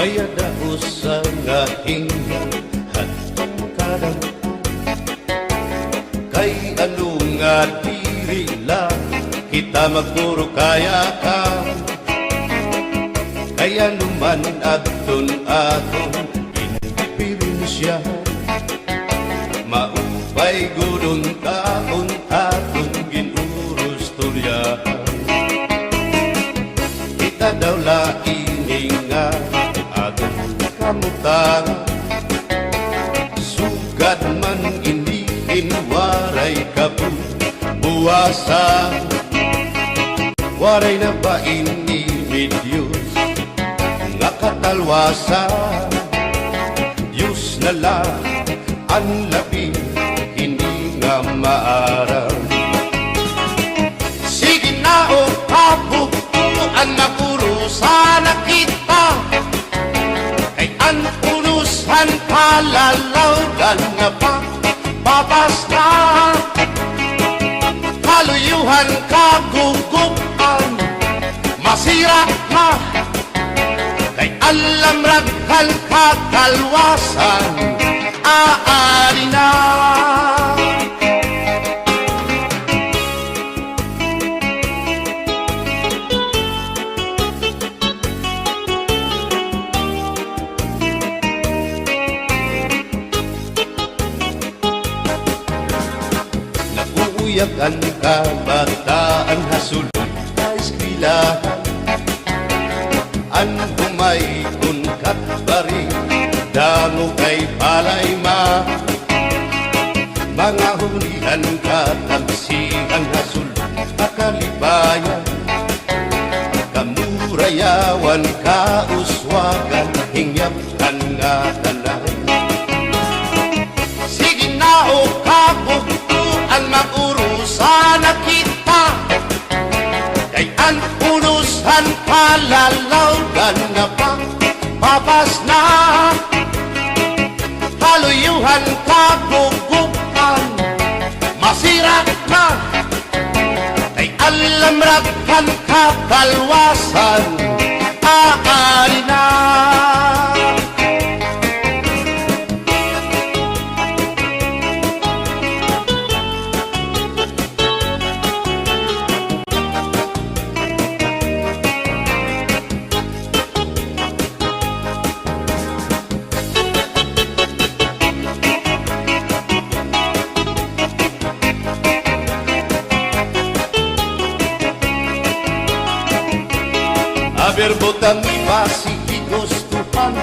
Mayada usa nga hingan hatong kadang kay ano nga diri lang kita magpuro kaya ka kaya numan aton indipirensya maupay gudong taon aton ginurus turyahan kita daw laing nga aton kamutan sugad man iniin waray kabuwasan waray na ba ini Diyos nga katalwasan Diyos na lang ang labi hindi nga maaram sige na o kabukuan mapurusan na kita kay ang punusan kalalawgan nga papas na kaluyuhan kagugupan masira na kay alam raghal kakalwasan aari na nakuuyak ang kabataan hasulod na eskwelahan an humay kun katbari damo kay palay mga hunihan katamsihan hasulod akalibayan kamurayawan kauswagan hingyap kan nga tanay sige na o kabuktuan mapurusan na kita kay ang punusan kalalawgan na papas na kaluyuhan kagugupan masira na kay alam raghal kakalwasan aari na berbotang basi higustuhan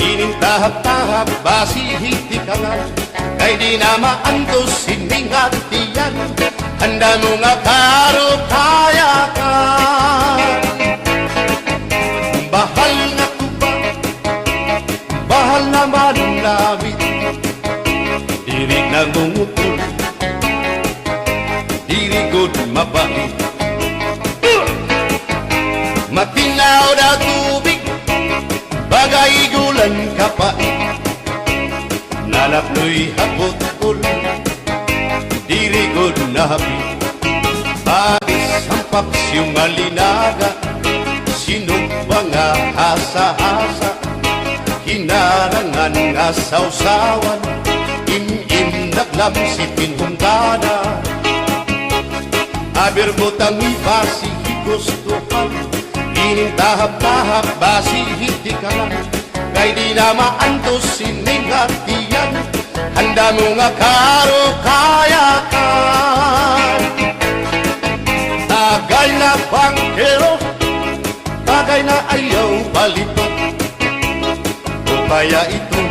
inintahap-tahap basi hitikangan kay di na maantos hindi ngatiyan handa mo nga karo kaya ka bahal na tuba bahal naman namin diri nangungutol diri good mabait matinaw na tubig bagay gulan kapait nalapnoy hapot-ul dirigod na hapit bagis ang paksyong alinaga sinugwa nga hasa-hasa hinarangan nga sausawan im-im naglamsipin hunggana abirbotang ibasi higustuhan inintahap-tahap basi hitikangan kay di na maantos siningatiyan handa mo nga karo kayakan tagay na bangkero tagay na ayaw balitot o kaya ito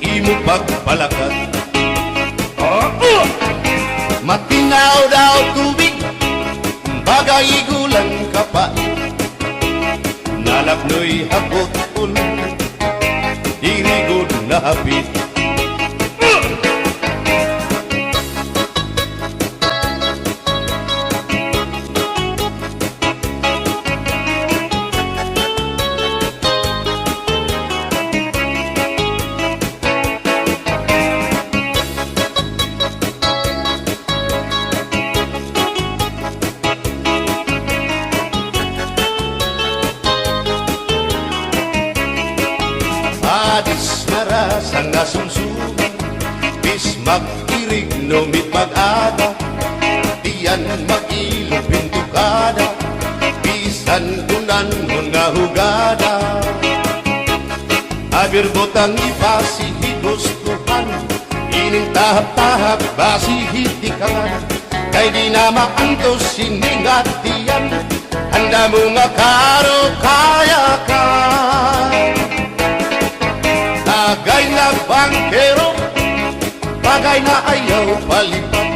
imo pagpalakat matinaw daw tubig bagay gulang kapait nalapnoy hapot-ul dirigod na hapit mag-irig numit mag-ada, diyan mag-ilog pintukada, bisan kunan nga hugada. Abir botang ipasihi gustuhan, ining tahap-tahap basihi ikanan, kay di na maantos siningatian, handa mo nga karo kaya ka. Tagay na bangkero, bagay na ayaw palipat,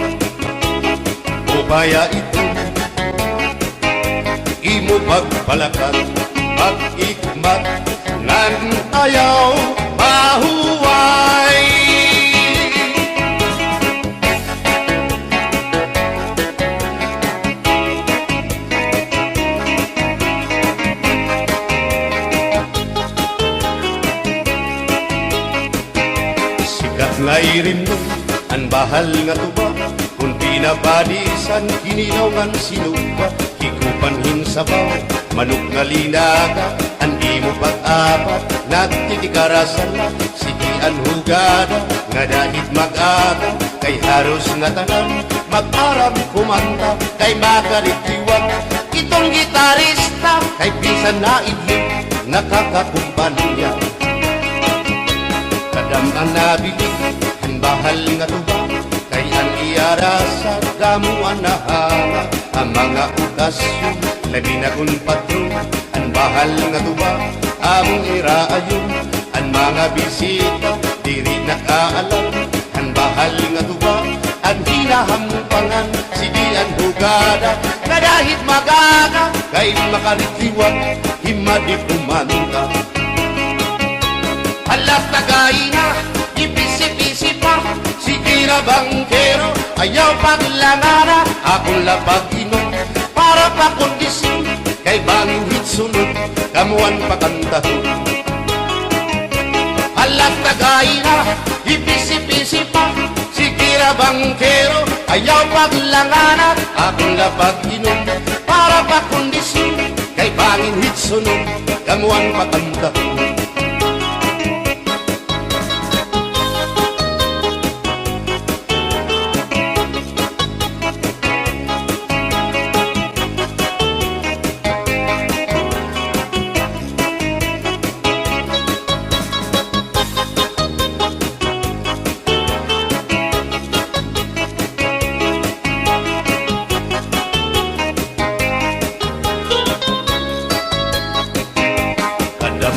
o kaya ito imo pagpalakat, pag-ikmat ngan ayaw mahuway. Sikat nga irim nun, ang bahal nga tuba, kung pinapadisan, kinilaw ngan sinuba, hikupanhin sabaw, manok nga linaga, andi mo pag-apat, nagtitikarasan na, sige ang hugada, nga dahit mag-aga, kay haros nga tanan, mag-aram kumanta, kay makaritiwag, itong gitarista, kay pisan na idlip, nakakakumpanya. Kadam ang nabilig, ang bahal nga tuba, kay ang iarasa, gamuan na hanga, ang mga okasyon, labi na kung patron, ang bahal nga tuba, among iraayon, ang mga bisita, diri nakaalam, ang bahal nga tuba, ang hinahampangan, sige ang hugada, na dahit magaga, kay makaritiwag, himadi kumanta. Alat tagay na, ipisi-pisi pa, sige na bangkero, ayaw paglangana, akong lapag inom, para pa kondisyon, kay bangin hit sunod, kamuan pakantahon. Alat tagay na, ipisi-pisi pa, sige na bangkero, ayaw paglangana, akong lapag inom, para pa kondisyon, kay bangin hit sunod, kamuan pakantahon.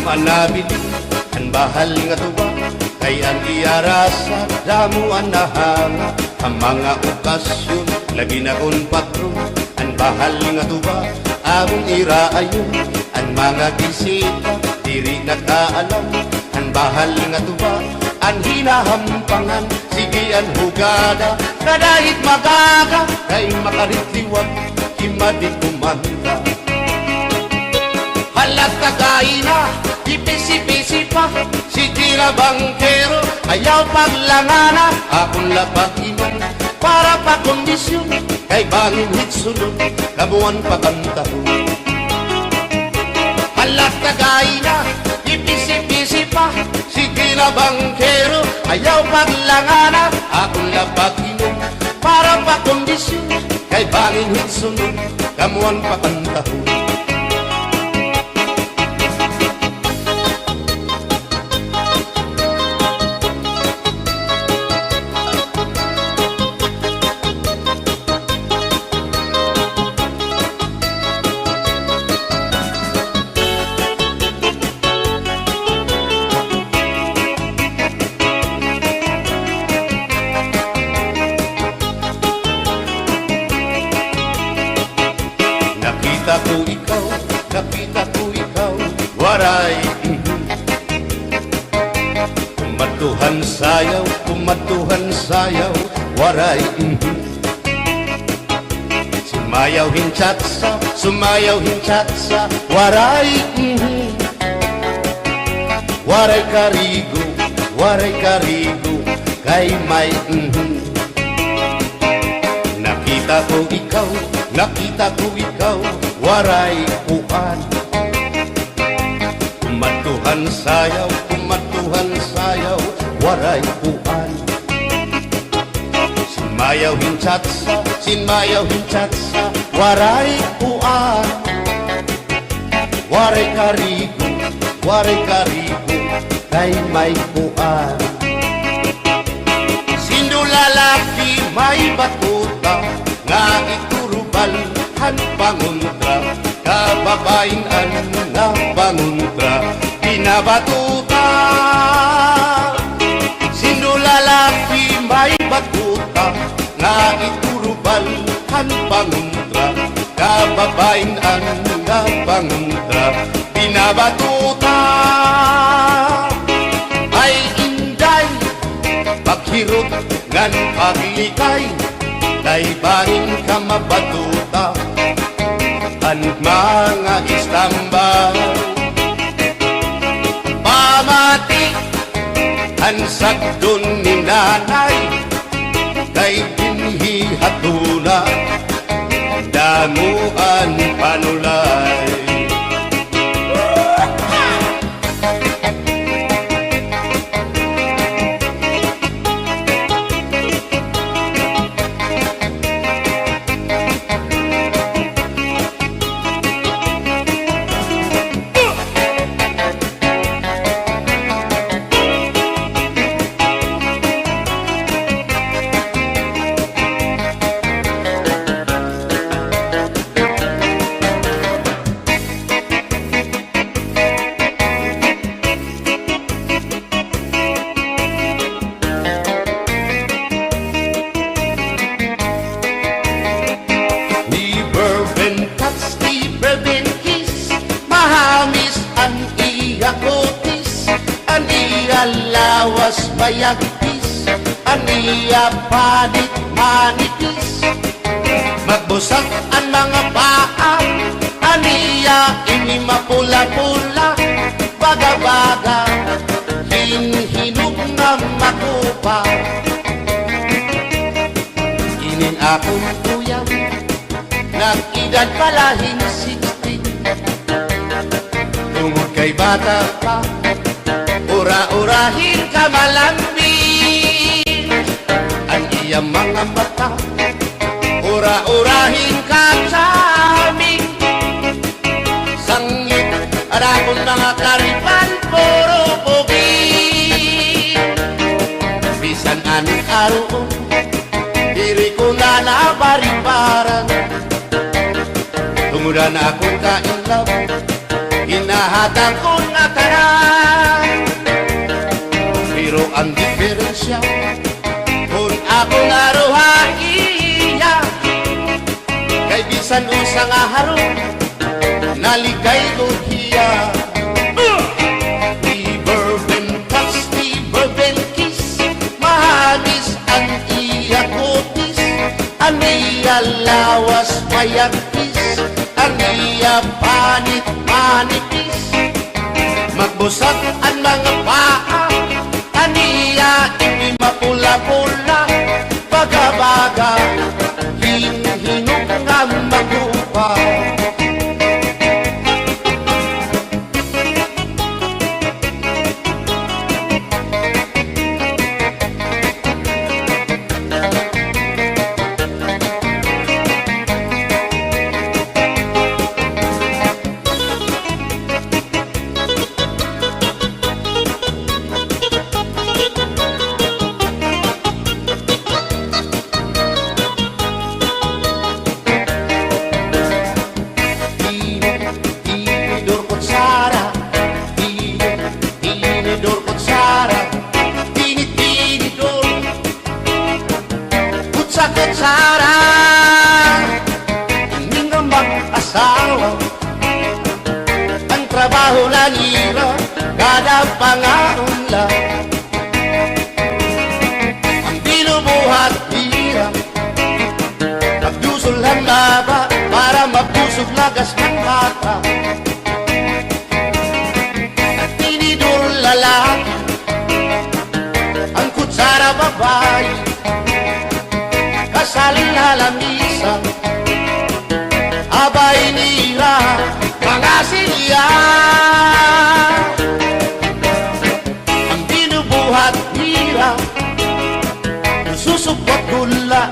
Manabili, ang bahal nga tuwa, kay ang iarasa, damuan na hanga, ang mga okasyon, labi na kung patron, ang bahal nga tuwa, among iraayon, ang mga bisita, diri nakaalam, ang bahal nga tuwa, ang hinahampangan, sige ang hugada, na dahit magaga, kay makaritiwag, himadi kumanta. Halat tagay na, ipisi-pisi pa, sige na bangkero, ayaw paglangana, akong lapag iman, para pa kondisyon, kay bangin hit sunod, kabuan pakantahon. Halat tagay na, ipisi-pisi pa, sige na bangkero, ayaw paglangana, akong lapag iman, para pa kondisyon, kay bangin hit sunod, kamuan pakantahon. Nakita ko ikaw, waray. Kumatuhan sayaw, waray. Sumayaw hinchatsa, waray. Waray karigo, kay may Nakita ko ikaw, waray uan. Kumatuhan sayaw, waray uan. Mayaw hinchatsa, sinmayaw hinchatsa, waray uan. Waray karigo, kay may uan. Sino lalaki may batuta, nga iturubal han panguntra, kababayan nga panguntra, pinabatuta. Sino lalaki may batuta, nga iturubal han panguntra, kababayan nga panguntra, pinabatuta. Ay inday, paghirot ngan paglikay, kay bahin ka mabatuta, ang mga istambay. Pamati, ang sagdon ni nanay, kay dinhi hatuna, damuan panulay. Lawas bayagpis, aniya panit manipis, magbusag ang mga paa, aniya ini mapula-pula, baga-baga, hinhinog na makupa. Inin akong kuya, nag-edad palahin 60, tungod kay bata pa, ura-urahin ka malambing, ang iyang mga mata, ura-urahin ka saming, sanglit at akong mga karipan, puro pogi. Bisan anong araw, diri ko na nabariparan, tumuda na akong kainlap, hinahatang ko na tanan. Pero ang diferensya, kung ako naruhaiya, kay bisan usang aharong, naligay ko hiya. Never been touched, never been kissed, mahamis ang iya kutis, ang iya lawas mayagpis, ang iya panit manipis, magbusag ang mga paa, aniya ini mapula-pula, baga-baga, hinhinog nga magupa. Kutsara, hindi nga mag-asawa, ang trabaho na nila, kada pangaunla, ang binubuhat nila, nagdusulhan laba, para mabusog lagas ng bata, at tinidur lalaki, ang kutsara babae, kasal halamisa, abay nila mga silya, ang binubuhat nila, susupot gula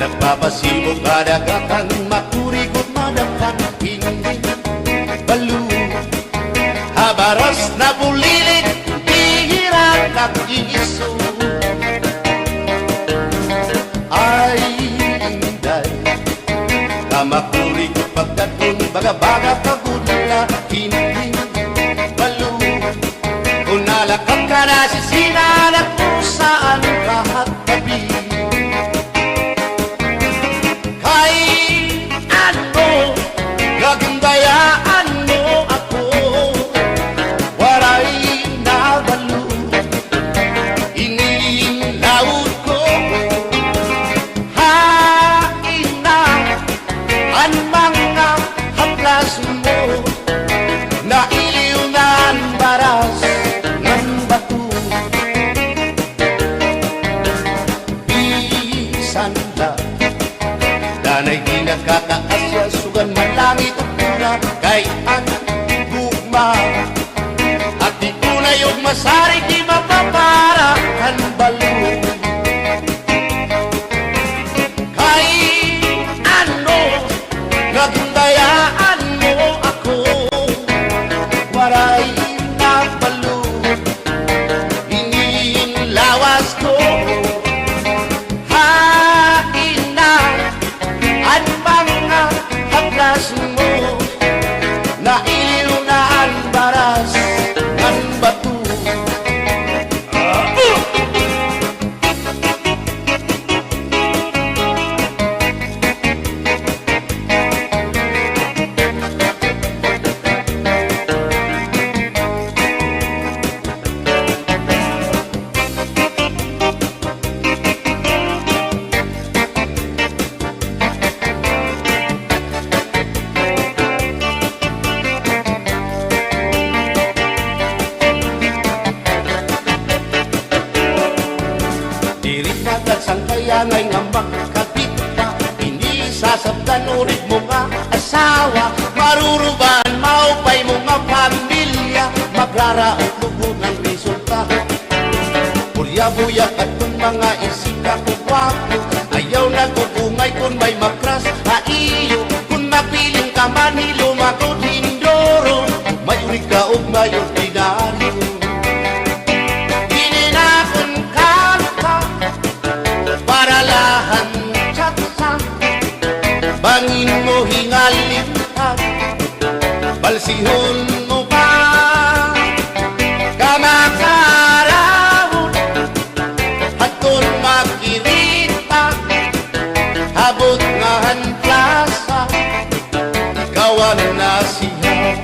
Nagpapasimo kadagatan, makurigot madakan, hindi balo. Habaras na bulilit, bihira nag-iiso. Ay, inday, kamakurigot pagdaton, baga-baga pagulila, hindi balo. Kung nalakap ka na sisinanak kung saan lahat tabi. Gagandayaan mo ako, waray nabalo, inilaot ko. Hain na ang mga haplas mo, nailiw na ang baras ng bato. Bisan na danay di nakakaasya, sugan man langit at pura kay ang gugma. At di ko na yung masari, di mapapara ang balo. Kay ano, nagundayaan mo ako, waray na balo, inilawas ko. Mo, nailiw na ang baras ng bato. Sangkayangay nga makakapit pa, hindi sasabdan ulit mo nga asawa. Maruruban, maupay mo nga pamilya, magraraot lubog ng resulta. Burya-buya at kung mga isika ko wapo, ayaw na kukungay kung may makras haiyo. Kung mapiling ka man hilumagod hindoro, mayuri ka o mayor dinaryo. Bangin mo hingalintag, balsihon mo ba kamakarahon, at kung makirita habot nga hanplasa, ikaw ang nasiyaw.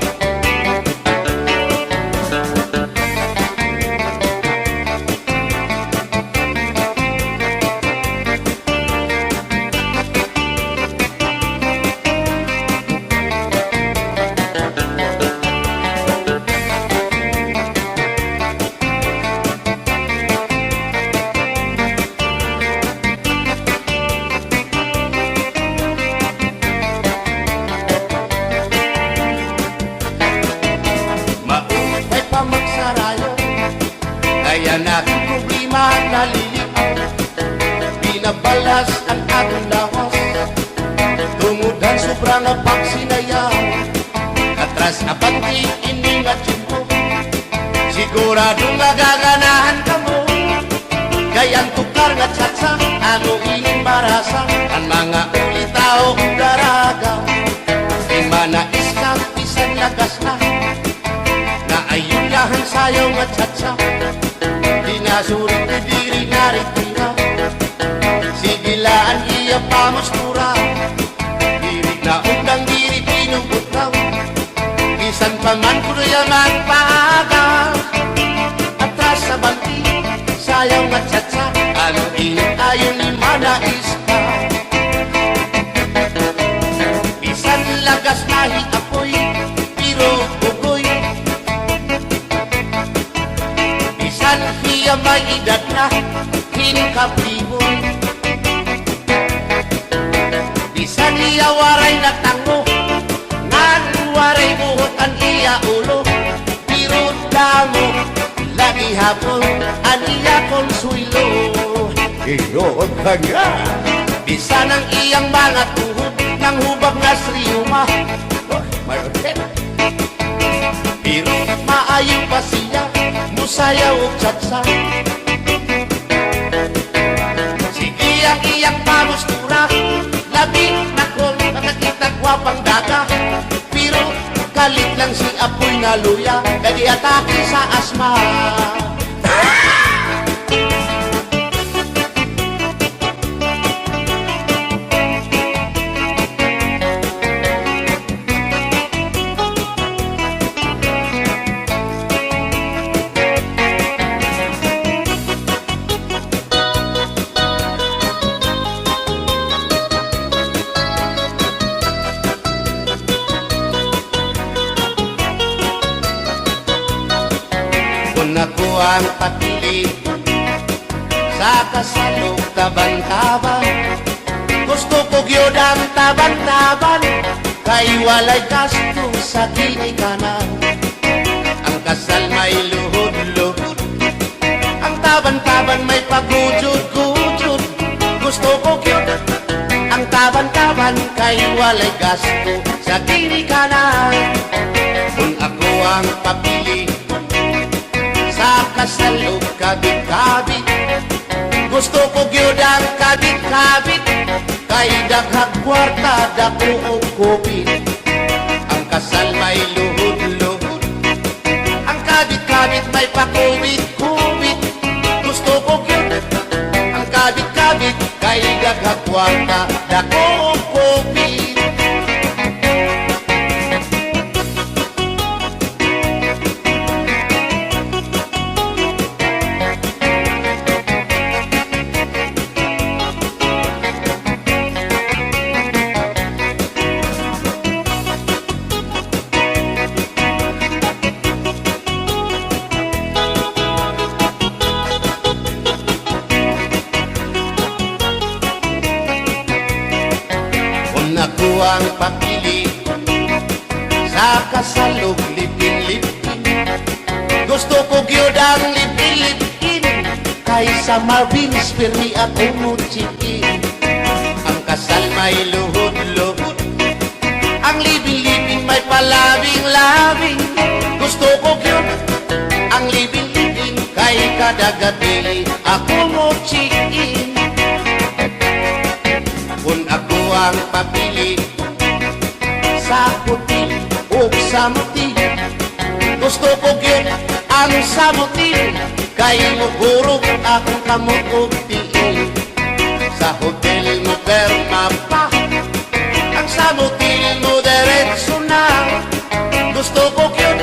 Kaya na problema nalilipat, binabalas ang aking lawas, tungudan sobrang pagsinayang, atras na pati iningat yun mo, siguradong nagaganahan ka mo. Kayang tukar nga tsatsa, ano ining marasa, ang mga ulitao daragaw, di manais ka isang lagas na, na ayun lahan sayaw nga tsatsa. Dinasurit na diri naritira, sigilaan iya pamustura, diri na undang diri pinubutaw, isan paman kuno yung magpaaga, atras sa banti, sayaw nga tsatsa, ano init ayon ni manais ka. Bisan lagas nahi apoy, pero ugoy, bisan hiya may edad na, hinkapriboy, bisan hiya waray na tango, ngan waray buhot ang iya ulo, pero damo lagi hapon ang iya konsuelo. Iyon ka nga, Isa ng iyang mga tuhod ng hubag nga sriyuma. Oh, mayroon din. Pero maayo pa siya, musayaw o tsatsa. Sige ang iyang pamustura, labi na kong nakakita gwapang daga. Pero kalit lang si Apoy na luya, kadi atake sa asma. Kung ako ang papili sa kasalog taban-taban, gusto ko gyud ang taban-taban, kay walay gasto sa ginikanan. Ang kasal may luhod-luhod, ang taban-taban may pagujud-gujud. Gusto ko gyud ang taban-taban, kay walay gasto sa ginikanan. Kung ako ang papili sa kasalog kabit-kabit, gusto ko gyud ang kabit-kabit, kay daghang kwarta dako og kopit. Ang kasal may luhod-luhod, ang kabit-kabit may pakubit-kubit. Gusto ko gyud ang kabit-kabit, kay daghang kwarta dako og kopit. Ako ang papili sa kasalog lipin-lipin, gusto ko gyud ang lipin-lipin, kaysa Marvin's Permi ako muchikin. Ang kasal may luhod-luhod, ang lipin-lipin may palabing-labing. Gusto ko gyud ang lipin-lipin, kay kada gabi ako muchikin. Kung ako ang papili sa puti o sa muti, gusto ko gyud ang sa muti, kay mugurog akong kamot og tiil. Sa hotel mo perma pa, ang sa muti mo diretso na. Gusto ko gyud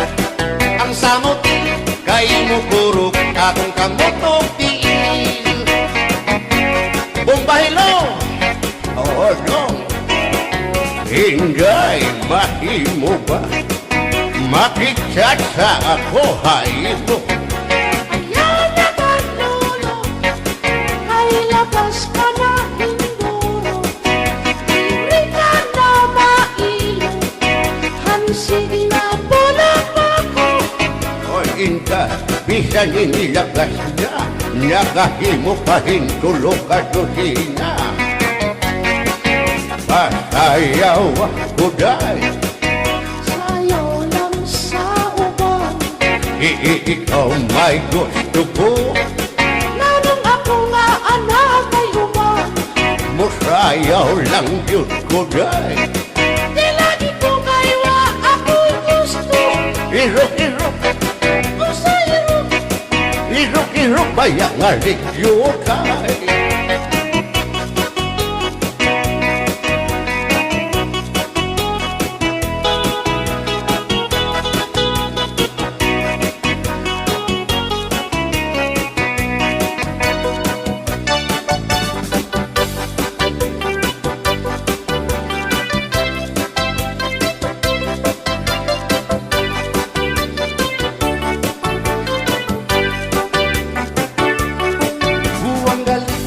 ang sa muti, kay mugurog akong kamot og tiil. Bumbahilo! Oh no, Ingay, mahimo ba? Makichat sa ako, haymo. Ayaw na kanolo, ay labas ka na indoro. Iri ka na mailo, hansig na bulang ako. O inka, bisan inilagas na, nakahimo pa hintulog ka dosina. Pasayaw ako dahil Sayaw lang sa uban, ikaw may gusto ko. nanong ako nga anak ay uban. Musayaw lang yun ko dahil Di lagi ko kaywa ako'y gusto. irok-irok, Usayro, irok-irok bayang aligyo kay. Buwang galing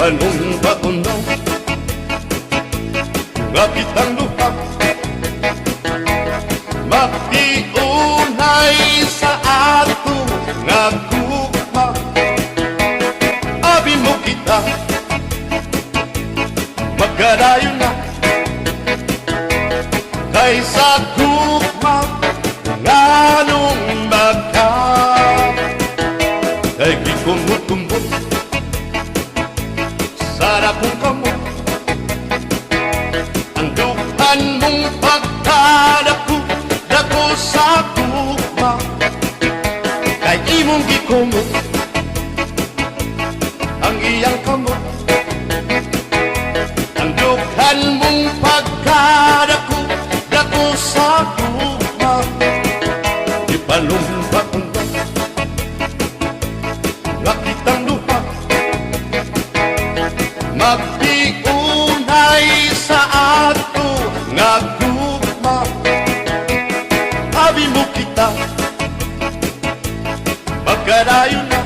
panumbaon na nga kitang luha magtiunay sa ato nga gugma abi mo kita magkadayon na kaysa gugma nganong magka kay gikumot-kumot sarap kong kamot ang dukan mong pagkadako dako sa gugma kay imong gikumot ang iyang kamot ang dukan mong pagkadako dako sa gugma ipalumba-umba nga kitang luha magtiunay sa ato nga gugma abi mo kita magkadayon na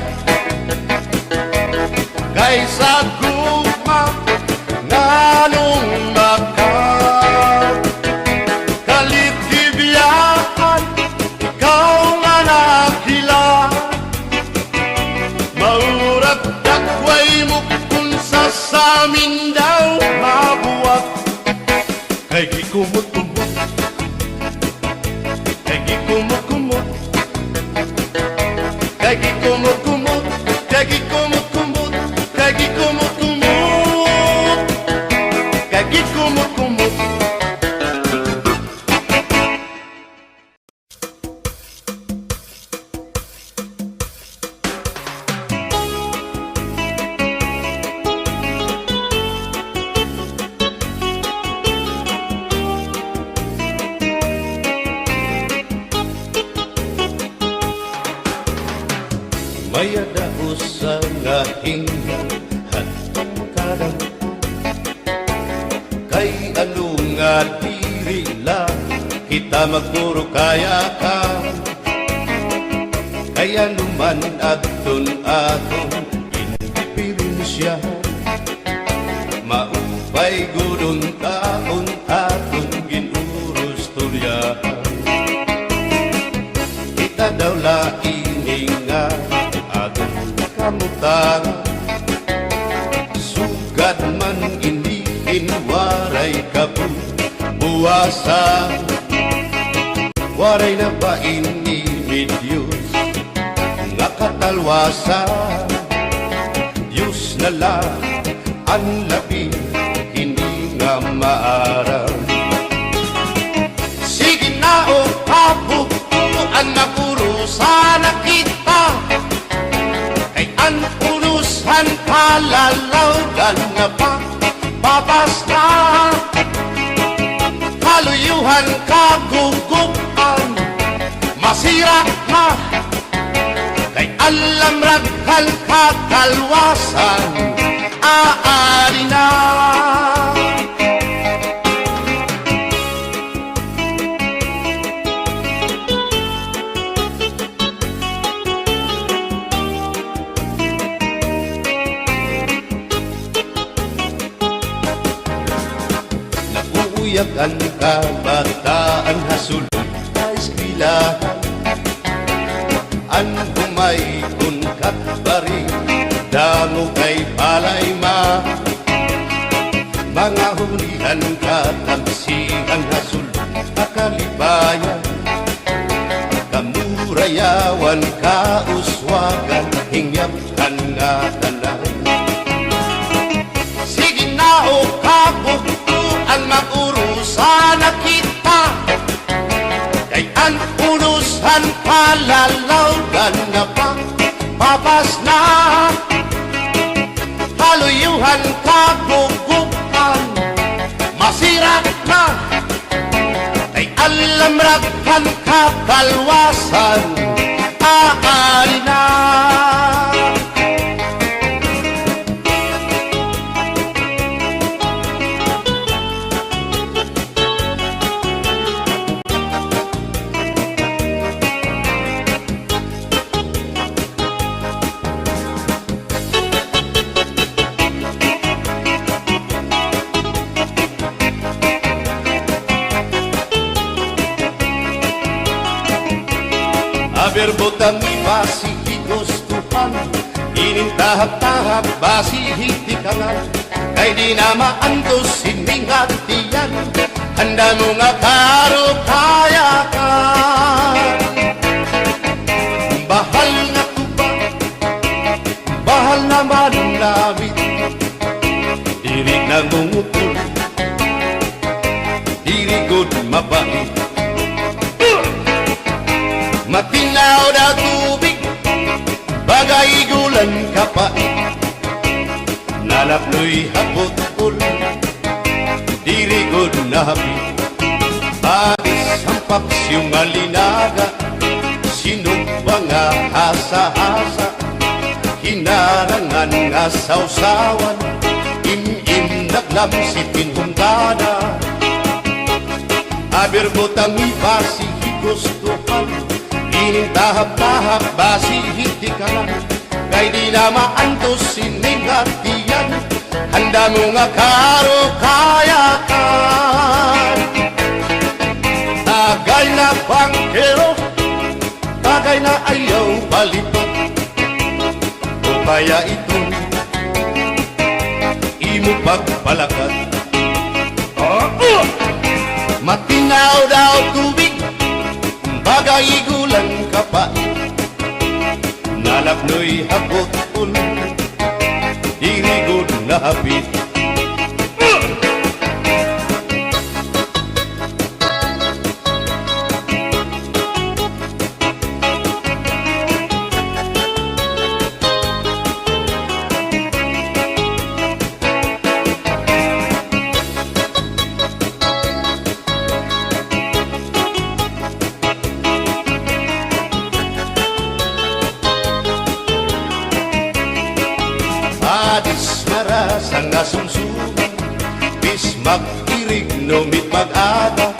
kaysa gugma nganong maka kaligtibiyahan ikaw nga nakila maurat dakway mo kung sa samin daw mabuwag kay gikumot-kumot kay gikumot-kumot kay gikumot-kumot kay gikumot-kumot kay gikumot-kumot kay gikumot-kumot maya daos sa nga hinga hatong kadang kay ano nga diri lang kita magpuro kaya ka kaya numan aton indipirinsya maupay gudon taon aton ginurus tulyahan kita daw laining nga kamutan sugad man iniin waray kabuwasan waray na ba inimidyos nga katalwasan Diyos na lang ang labi hindi nga maaram sige na o kabukuan na puro sana kita ang unusan kalalawgan na pa babasta kaluyuhan kagugupan masira na kay alam raghal kakalwasan aari na Uyag ang kabataan hasulong sa eskwelahan ang humay kun katbari damo kay palay mga hunihan katamsihan hasulong akalibayan kamurayawan kauswagan hingyapkan nga tanan sige na o kabuktuan magurusan na kita kay ang unusan palalawgan na pa papas na haluyuhan kagugupan masira na kay alam rakan kakalwasan aari na butang basi higustuhan, inintahap-tahap basi hitikangan, kay di na maantos hindi ngatiyan, handa mo nga karo kaya ka. Bahal nga tuba, bahal naman namin, diri na ngumukul, diri good mabait. Matinaw na tubig, bagay gulan kapait, nalapnoy hapot-ul, diri good nahapit. Adis ang paksiyong alinaga, sinugba nga hasa-hasa, hinarangan nga sausawan, im-im naglamsitin hunggana. Aber butang ibasi higustuhan, inintahap-tahap basi hitikalan, kay di na maantos siningatiyan, handa mo nga karo kayakan. Tagay na bangkero, tagay na ayaw balipat, o kaya ito imo pagpalakat. Matinaw daw tubig, bagay gulang kapait, nalapnoy hapot-ul, diri good nahapit. Adis marasang asumsuman, bis mag-irig numit mag-ada,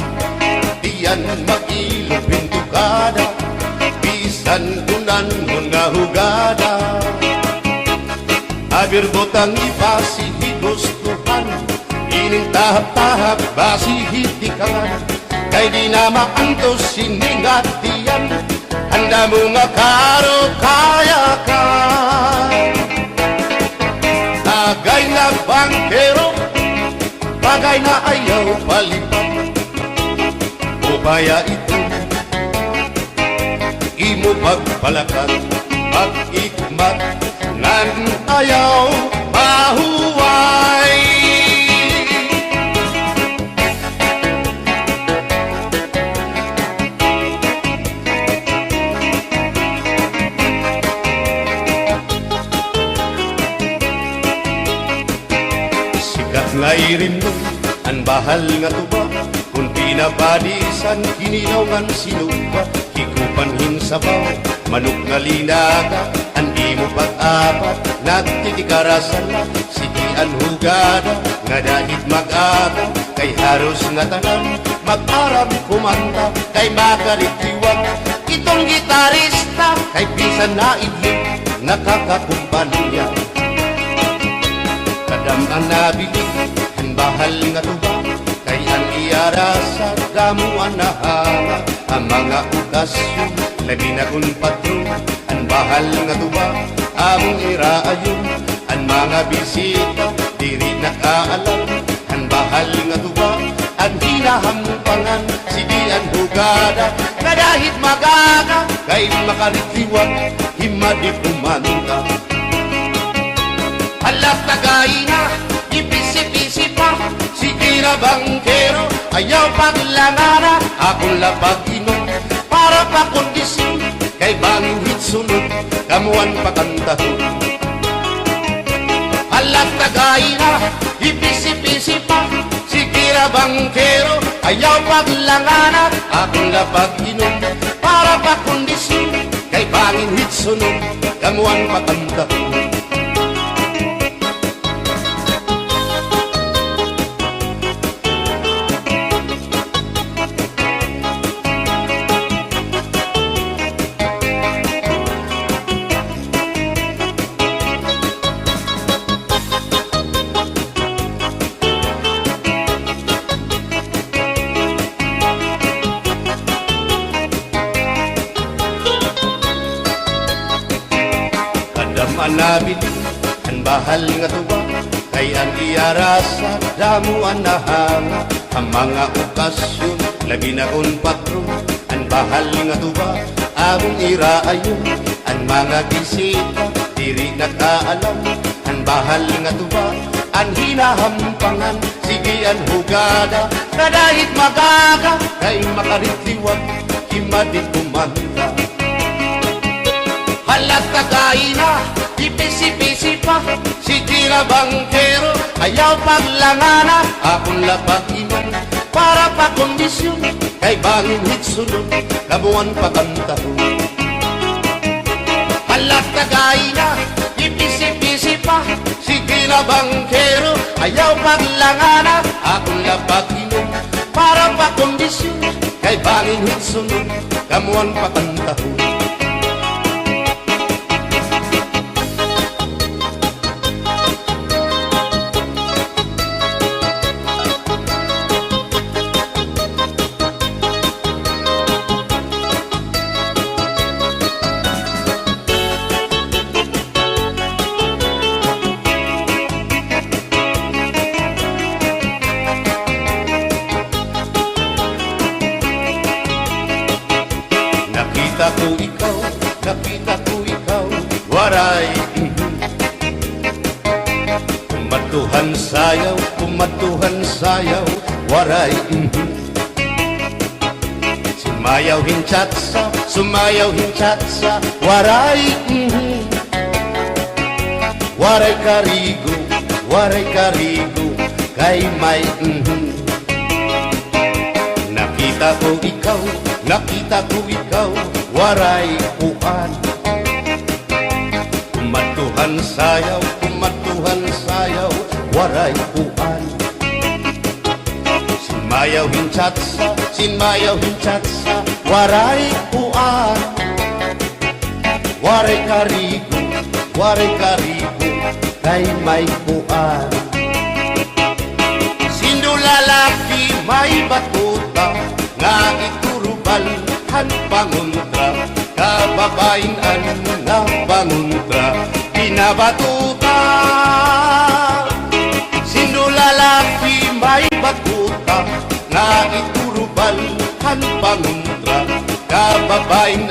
diyan mag-ilog pintukada, bisan kunan mo nga hugada. Aber botang ibasi higustuhan, inintahap-tahap basi hitikangan, kay di na maantos siningatiyan, handa mo nga karo kayakan. Bagay na bangkero, bagay na ayaw palipat, o kaya ito imo pagpalakat, pag-ikmat ngan ayaw mahuway. Ngay rimnon, ang bahal nga tuba, kung pinapadisan, kinilaw ngan sinuba, hikupanhin sabaw, manok nga linaga, andi mo pag-apat, nagtitikarasan lang, sige ang hugada, nga dahit mag-aga, kay haros nga tanan, mag-aram kumanta, kay makalitiwag, itong gitarista, kay pisan na idlip, nakakakumpanya. Kadam ang nabilig, ang bahal nga tuba, kay ang iarasa, gamuan na hanga, ang mga okasyon, labi na kung patron, ang bahal nga tuba, among iraayon, ang mga bisita, diri nakaalam, ang bahal nga tuba, ang hinahampangan, sige ang hugada, kadahit magaga, kay makaritiwag, himadi kumanta. Alat tagay na, ipisi-pisi pa, sige na bangkero, ayaw paglangana, akong lapag-inom, para pa kondisyon, kay bangin hitsunod, kamuan pakantahon. Alat tagay na, ipisi-pisi pa, sige na bangkero, ayaw paglangana, akong lapag-inom, para pa kondisyon, kay bangin hitsunod, kamuan pakantahon. bahal nga tuba, kay ang iarasa damuan na hanga. Ang mga okasyon, labi na kong patron, ang bahal nga tuba, among iraayon. Ang mga bisita, diri nakaalam, ang bahal nga tuba, ang hinahampangan, sige ang hugada, na dahit magaga, kay makaritliwag, himadit kumanda. Halat kagaina, ipisi-pisi pa, sige na bangkero, ayaw paglangana, akong lapakiman, para pa kondisyon, kay bangin hitsunod, kabuan pa kantaho. Halat kagaina, ipisi-pisi pa, sige na bangkero, ayaw paglangana, akong lapakiman, para pa kondisyon, kay bangin hitsunod, kamuan pa kantaho. Nakita ko ikaw, waray. Kumatuhan sayaw, waray. Sumayaw hinchatsa, waray. Waray karigo, kay may. Nakita ko ikaw, waray uan. Kumatuhan sayaw, waray uan. Sinmayaw hinchatsa, waray uan. Waray karigo, kay may uan. Sindulalaki may batuta, nga iturubal han panguntra, kababayan na panguntra, pinabatuta. Sindulalaki may batuta, nga iturubal han panguntra, kababayan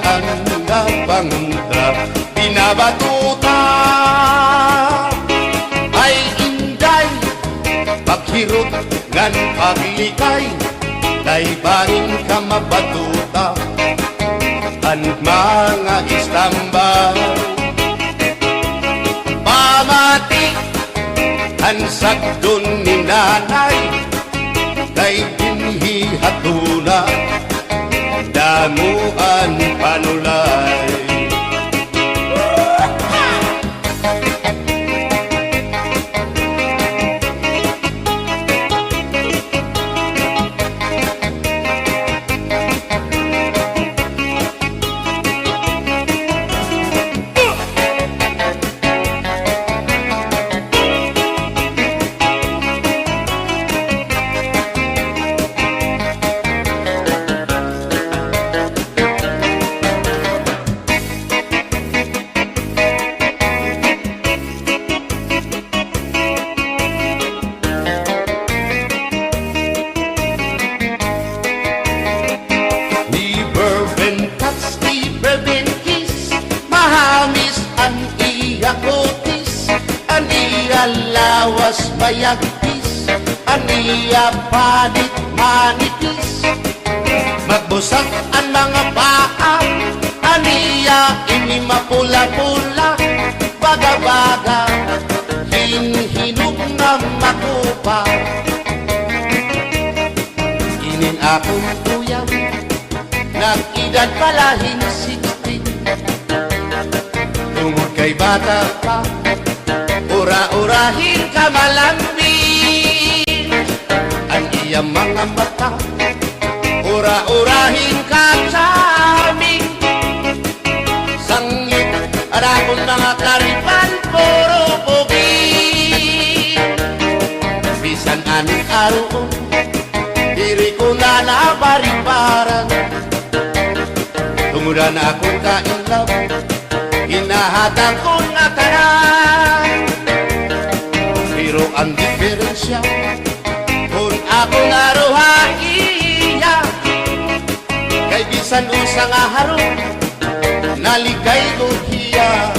na panguntra, pinabatuta. Ay inday, paghirot ngan paglikay, kay bangin ka mabatuta, ang mga istambay. Pamati ang sagdon ni nanay, kay dinhi hatuna, damuan panulay. Lawas bayagpis, aniya panit manipis, magbusag ang mga paa, aniya ini mapula-pula, baga-baga, hinhinog na makupa. Inin akong kuya, nag-edad palahin 16, tungod kay bata pa, ura-urahin ka malambing, ang iyang mga mata, ura-urahin ka saming, sanglit at akong mga karipan, puro pogi. Bisan anong araw, diri ko na nabariparan, tumuda na akong kainlaw, hinahatang ko na tanan. ang diferensya kung ako naruha iya kay bisan usa nga harong naligay ko hiya.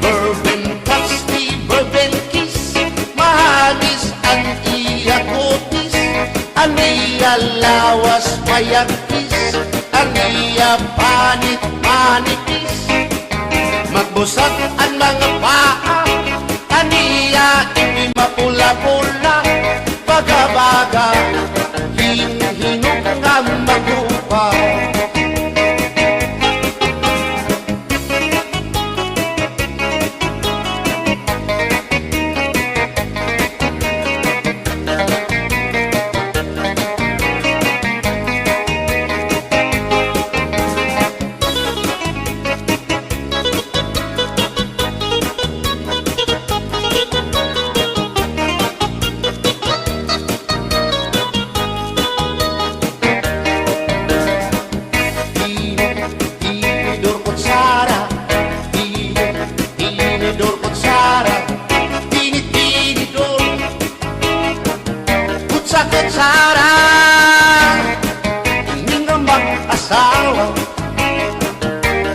Bourbon touch, bourbon kiss, mahagis ang iya kutis, ang iya lawas mayagkis, ang iya panit manipis, magbusag ang mga paa, ang iya ipimapula-pula, baga-baga, hinhinok nga magupa.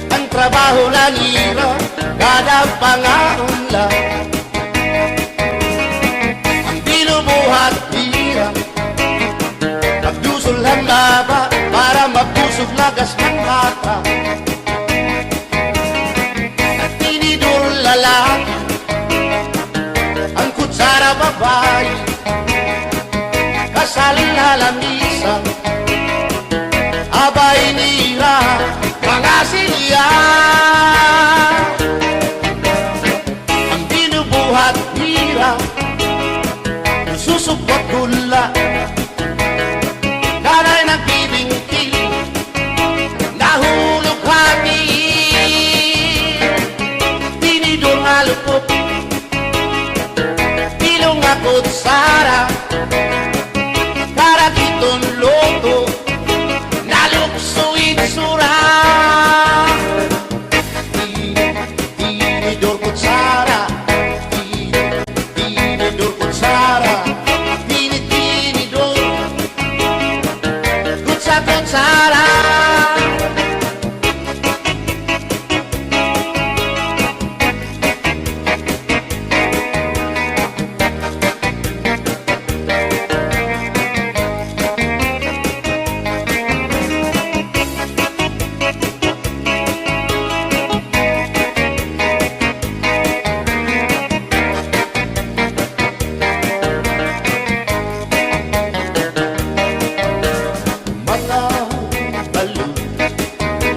Ang trabaho na nila, kada pangaunla, ang binubuhat nila, magdusol ang laba para magdusog lagas ng mata. At tinidur lalaki, ang kutsara babae, kasal halamisan, abay nila mga siya. Ang binubuhat nila susupot gula, kanay nagbibingkil, nahulog hati, tinidor nga lupot, pilong nga kutsara, karakiton loto, naluksuin sura. Tinidor kutsara, tinidor kutsara, tinidor kutsara.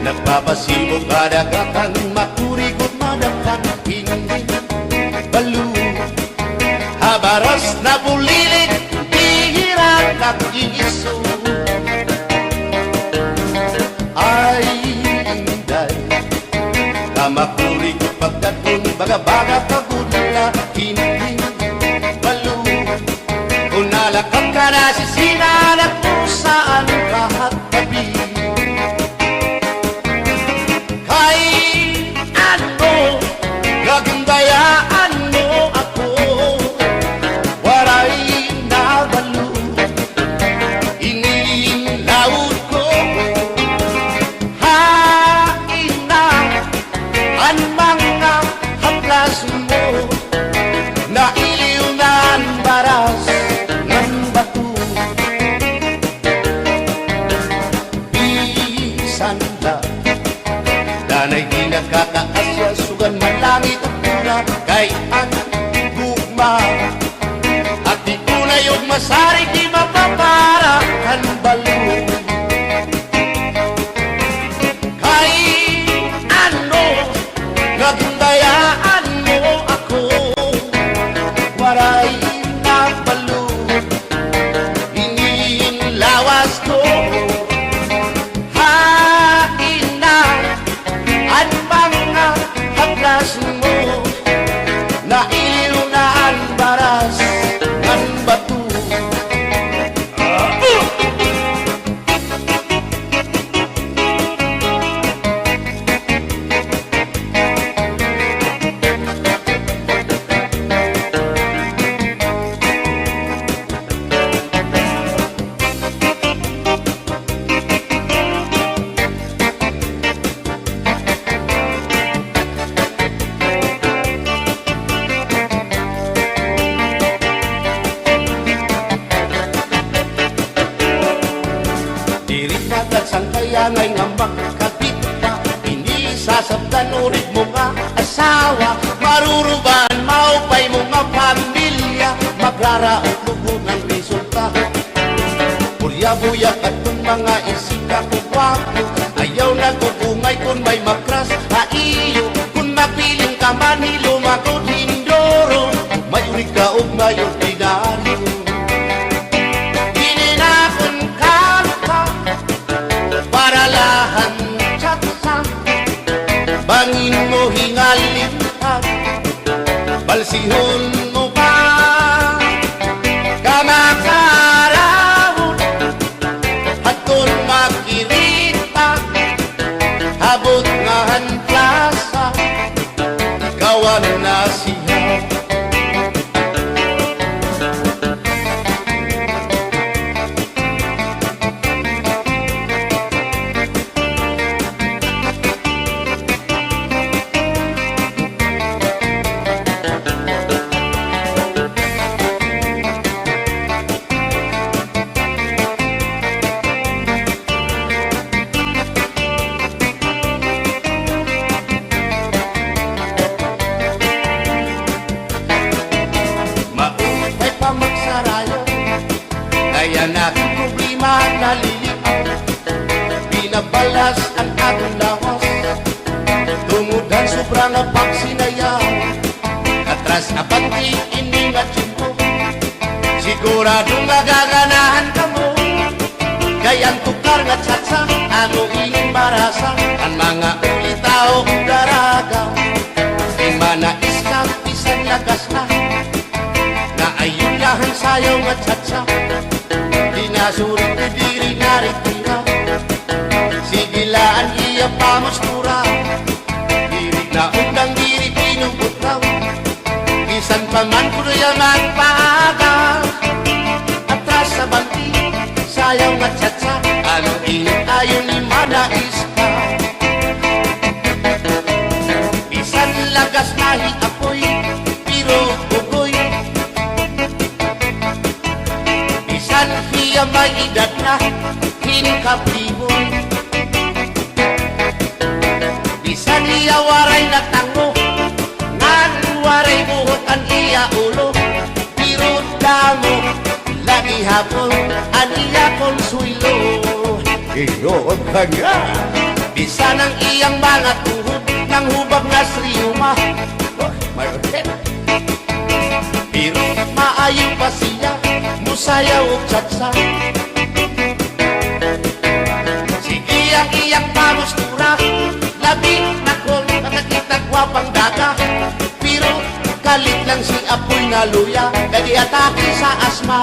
Nagpapasibo kadagatan, makurikot madagtan, hindi balo. Habaras na bulilit, bihira nag-iiso. Ay, inday, kamakurikot pagdaton, baga-baga pagudala, hindi balo. Kung nalakap ka na sisinanak mo saan kahat tabi, gagandayaan mo ako, waray na balo, inilaud ko, hain na ang mga haplas mo, na iliw na ang baras ng bato. Bisan na, danay di nakakaasya, sugan man langit at tuna, kay ang gugma. At di tunay o masari, di mapapara ang balo. Kay ano, gagandayaan mo ako, waray na balo, inilawas ko. Mo na iliw na ang baras ng bato. Angay nga makakabit pa, inisasabdan ulit mo nga asawa. Maruruban, maupay mo nga pamilya, magraraot lubog ng resulta. Bulya-buya at kung mga isika ko wapo, ayaw nagugungay kung may makras haiyo. Kung mapiling ka man hilumagod hindoro, mayuri ka o mayor dinaryo. Gininakon ka pa, para lahan tsatsa, bangin mo hingalin ka, balsihon mo ba, kamakarahon, at kung makirita, habot nga hanplasa, ikawan na siya. Maupay pa magsarayo, kaya naking problema nalilitaw. Binabalas ang aking lawas, tungudan sobrang napagsinayaw. Atras na pati iningat ko, siguradong nagaganahan ka mo. Kayang tukar nga tsatsa, ano ining marasa, ang mga ulitaw daragaw. Di manais ka, isang lagas na, na ayun lahan sayaw nga tsatsa. Di nasurit ni diri naritira, sigilaan iya pamustura. Diri na undang diri pinubutaw, isan pa man kuno yung magpaaga. Atras sa banti, sayaw nga tsatsa, ano init ayon ni manais ka. Bisan lagas nahi apoy, pero ugoy. Bisan hiya may edad na, hinkapriboy. Bisan hiya waray na tango, ngan waray buhot ang iya ulo. Pero damo, lagi hapon, ang iya konsuelo. Iyon ka nga. Bisan ang iyang mga tuhod, ng hubag na sriyuma. May hotel. Pero maayo pa siya, musayaw o tsatsa. Sige ang iyang pamustura, labi na kong nakakita gwapang daga. Pero kalit lang si apoy na luya, kadi atake sa asma.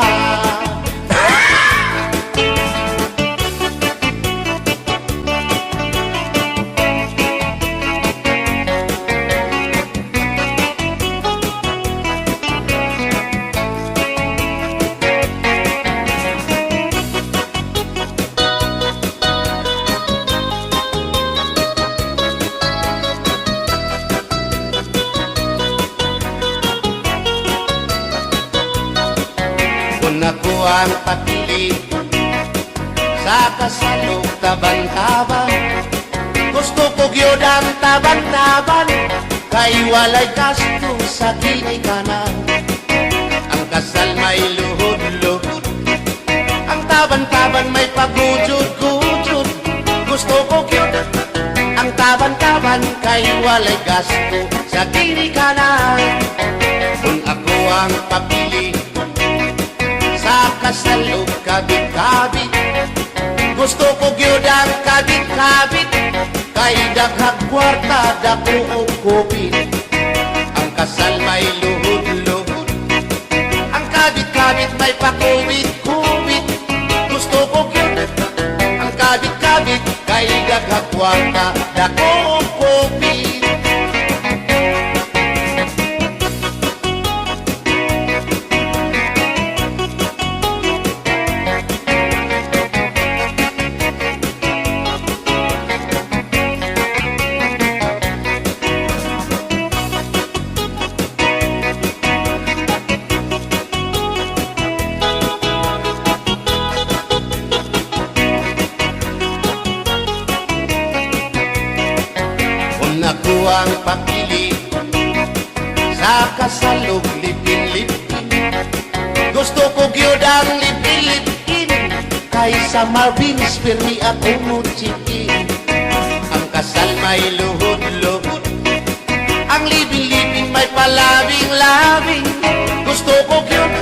Kung ako ang papili sa kasalog taban-taban, gusto ko gyud ang taban-taban, kay walay gasto sa ginikanan. Ang kasal may luhod-luhod, ang taban-taban may pagujud-gujud. Gusto ko gyud ang taban-taban, kay walay gasto sa ginikanan. Kung ako ang papili sa kasalog kabit-kabit, gusto ko gyud ang kabit-kabit, kay daghang kwarta dako og kupit. Ang kasal may luhod-luhod, ang kabit-kabit may pakubit-kubit. Gusto ko gyud ang kabit-kabit, kay daghang kwarta dako og kupit. ang papili sa kasalog lipin-lipin. Gusto ko gyud ang lipin-lipin kaysa Marvin's Permi ako mo chikin. Ang kasal may luhod-luhod, ang libing-libing may palabing-labing. Gusto ko gyud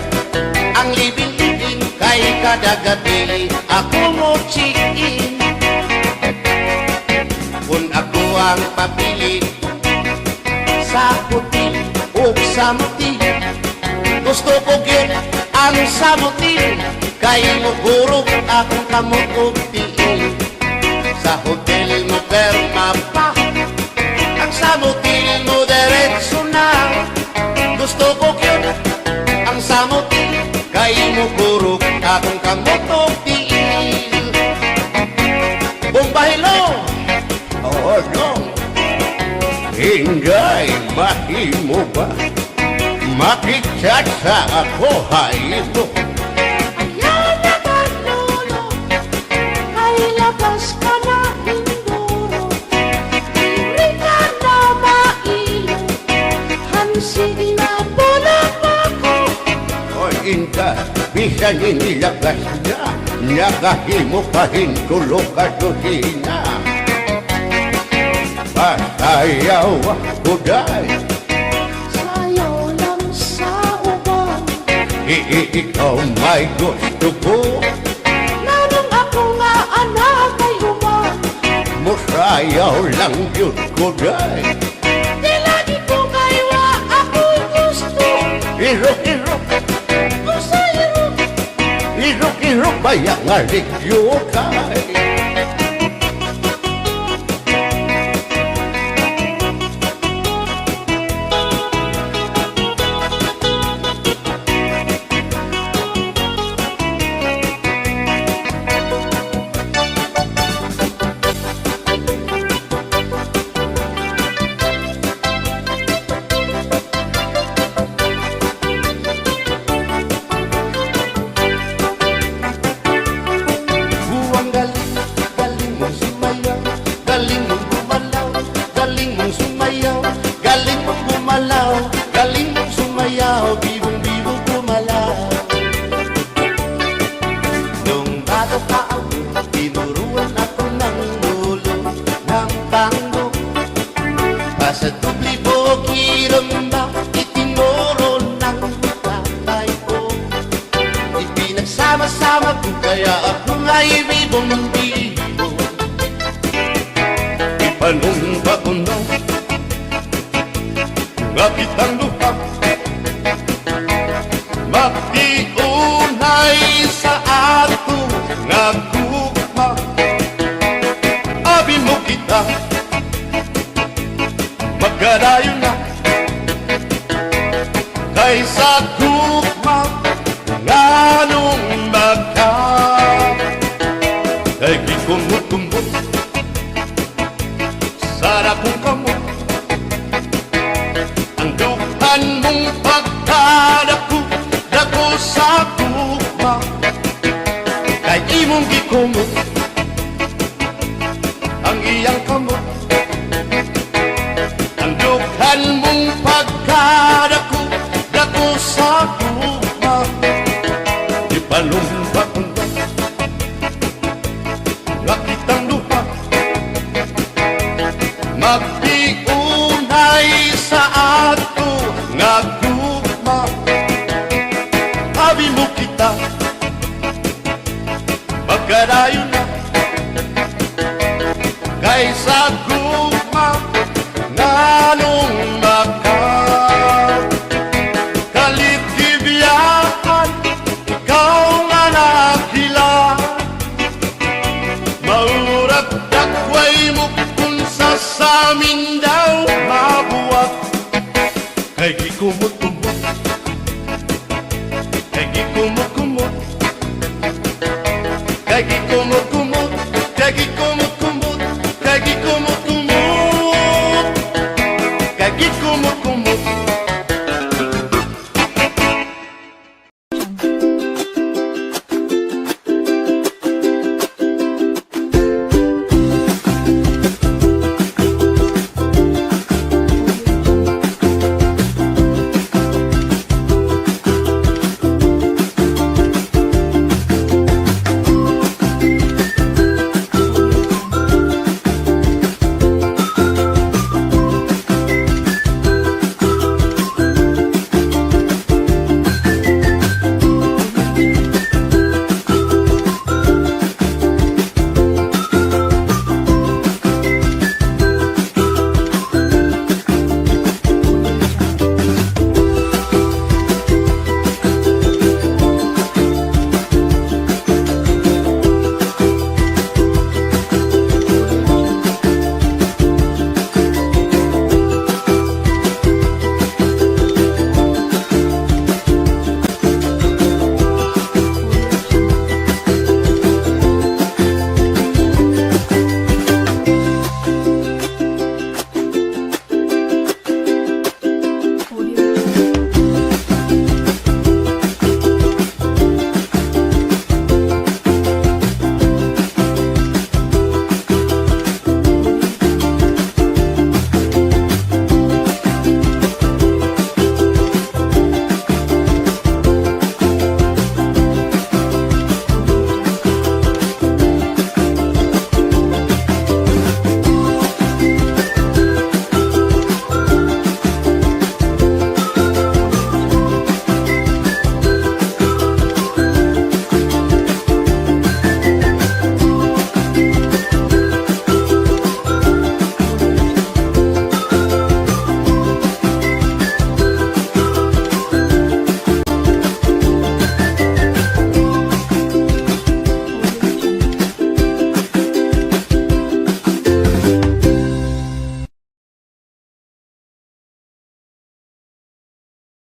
ang libing-libing kay kada gabi ako mo chikin. Kung ako ang papili sa puti o sa muti, gusto ko gyud ang samuti kay mugurog akong kamot o tiin. Sa hotel mo perma pa, ang samuti mo diretso na. Gusto ko gyud ang samuti kay mugurog akong kamot o tiin. Bumbahilo! Oh no, hingay mahimo ba makichat sa ako haymo? Ayaw na kanolo, ay labas ka na indoro. Hindi ka na mailo, hansig na pulang ako. O inka, bisan inilagas na, nakahimo pa hintulog ka susina. Pasayaw ako dahil Sayaw lang sa uban, ikaw may gusto ko. nanong ako nga anak ay human. Musayaw lang yun ko dahil Di lagi ko kaywa ako'y gusto. irok-irok, Usayro, irok-irok bayang aligyo kay. Buwang galing, galing mong sumayaw, galing mong gumalaw, galing mong sumayaw, galing mong gumalaw, galing mong sumayaw, bibong-bibong gumalaw. Nung bago pa ako, tinuruan ako ng lolo ng tango. Basta dubli bogi rumba, itinuro ng tatay ko. Ipinagsama-sama ko kaya ako nga'y bibong-bibo. Ipanumba ko na nga kitang lupa, magtiunay sa ato nga gugma. Abi mo kita, magkadayon na kaysa gugma nga nung magka. Kay gikumot-kumot sarap kong kamot, ang dukan mong pagkadako dako sa gugma. Kay imong gikumot ang iyang kamot, ang dukan mong pagkadako dako sa gugma. Ipalumba kong nga kitang lupa, magtiunay sa ato nga gugma. Abi mo kita, magkadayon na kaysa gugma nga nung magka. Kaligibiyaan, ikaw nga nakilaan, maurat dakway mo kung sa amin daw mabuwag. Kay gikumot-kumot, kay gikumot